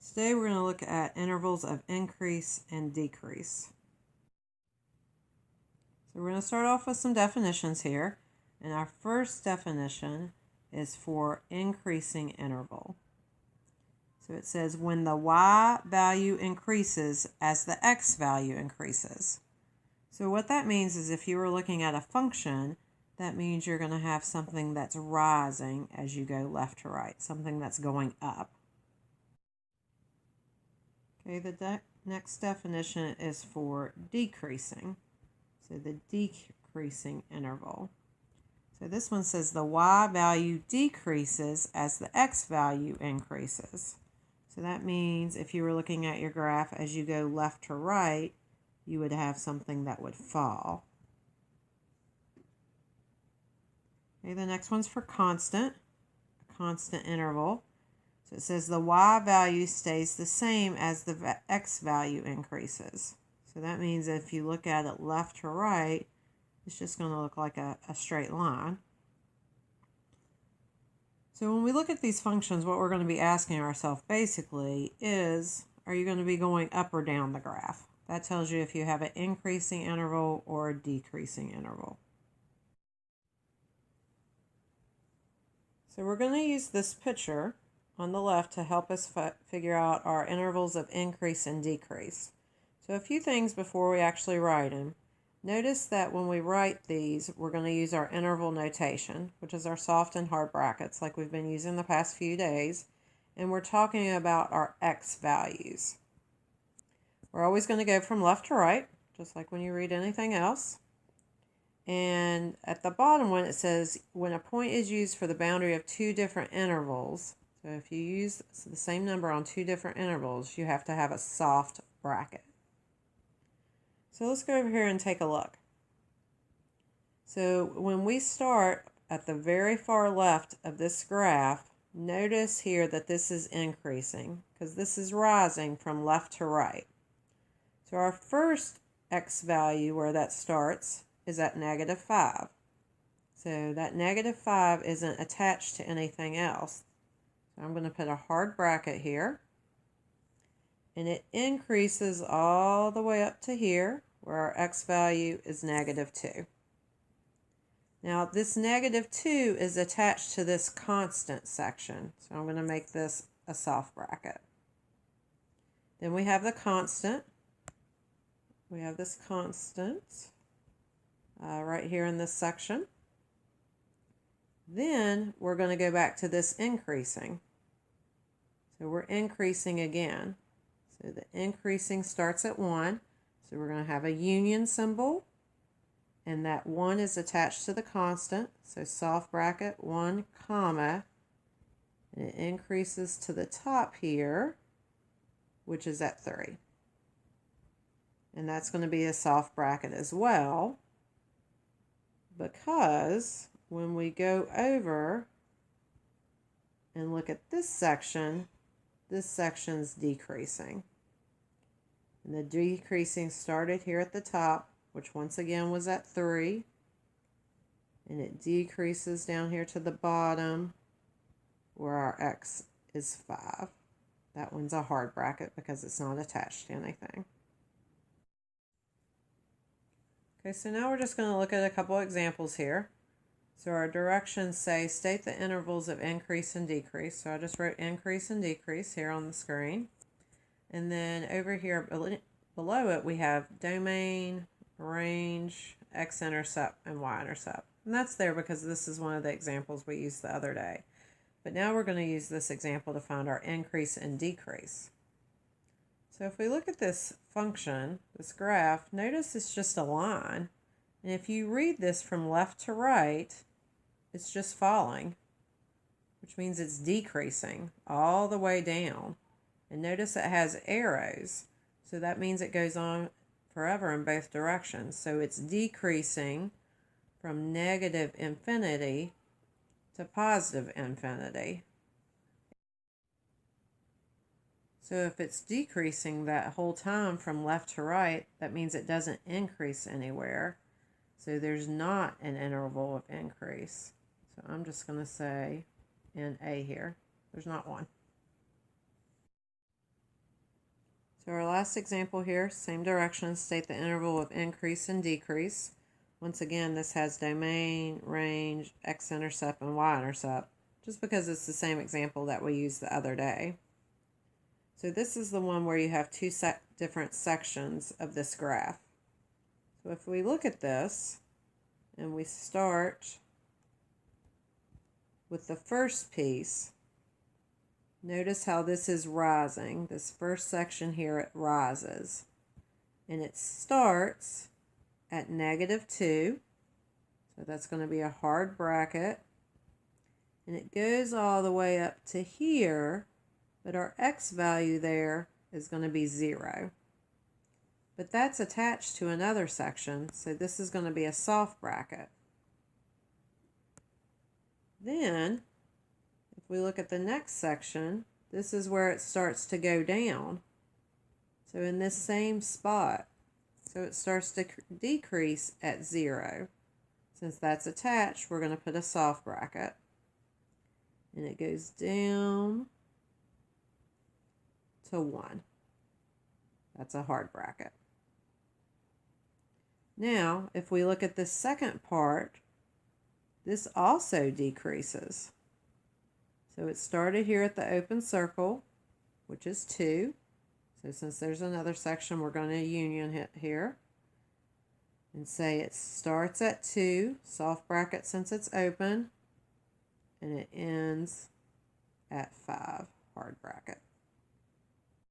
Today we're going to look at intervals of increase and decrease. So we're going to start off with some definitions here. And our first definition is for increasing interval. So it says when the y value increases as the x value increases. So what that means is if you were looking at a function, that means you're going to have something that's rising as you go left to right, something that's going up. Okay, the next definition is for decreasing. So the decreasing interval. So this one says the y value decreases as the x value increases. So that means if you were looking at your graph as you go left to right, you would have something that would fall. Okay, the next one's for constant, a constant interval. So it says the y value stays the same as the x value increases. So that means if you look at it left to right, it's just going to look like a straight line. So when we look at these functions, what we're going to be asking ourselves basically is, are you going to be going up or down the graph? That tells you if you have an increasing interval or a decreasing interval. So we're going to use this picture on the left to help us figure out our intervals of increase and decrease. So a few things before we actually write them. Notice that when we write these, we're going to use our interval notation, which is our soft and hard brackets like we've been using the past few days. And we're talking about our x values. We're always going to go from left to right, just like when you read anything else. And at the bottom one, it says when a point is used for the boundary of two different intervals, so if you use the same number on two different intervals, you have to have a soft bracket. So let's go over here and take a look. So when we start at the very far left of this graph, notice here that this is increasing because this is rising from left to right. So our first x value where that starts is at -5. So that -5 isn't attached to anything else. So I'm going to put a hard bracket here. And it increases all the way up to here where our x value is -2. Now this -2 is attached to this constant section. So I'm going to make this a soft bracket. Then we have the constant. We have this constant right here in this section. Then we're going to go back to this increasing. So we're increasing again. So the increasing starts at 1. So we're going to have a union symbol. And that 1 is attached to the constant. So soft bracket 1, comma. And it increases to the top here, which is at 3. And that's going to be a soft bracket as well, because when we go over and look at this section's decreasing. And the decreasing started here at the top, which once again was at 3. And it decreases down here to the bottom where our x is 5. That one's a hard bracket because it's not attached to anything. Okay, so now we're just going to look at a couple examples here. So our directions say state the intervals of increase and decrease. So I just wrote increase and decrease here on the screen. And then over here below it we have domain, range, x-intercept, and y-intercept. And that's there because this is one of the examples we used the other day. But now we're going to use this example to find our increase and decrease. So if we look at this function, this graph, notice it's just a line. And if you read this from left to right, it's just falling, which means it's decreasing all the way down. And notice it has arrows. So that means it goes on forever in both directions. So it's decreasing from -infinity to +infinity. So if it's decreasing that whole time from left to right, that means it doesn't increase anywhere. So there's not an interval of increase. So I'm just going to say in A here, there's not one. So our last example here, same direction, state the interval of increase and decrease. Once again, this has domain, range, x-intercept, and y-intercept, just because it's the same example that we used the other day. So this is the one where you have two different sections of this graph. So if we look at this, and we start with the first piece, notice how this is rising. This first section here, it rises. And it starts at -2. So that's going to be a hard bracket. And it goes all the way up to here, but our x value there is going to be 0. But that's attached to another section, so this is going to be a soft bracket. Then, if we look at the next section, this is where it starts to go down. So in this same spot, so it starts to decrease at 0. Since that's attached, we're going to put a soft bracket. And it goes down to 1. That's a hard bracket. Now, if we look at the second part, this also decreases. So it started here at the open circle, which is 2. So since there's another section, we're going to union it here. And say it starts at 2, soft bracket since it's open, and it ends at 5, hard bracket.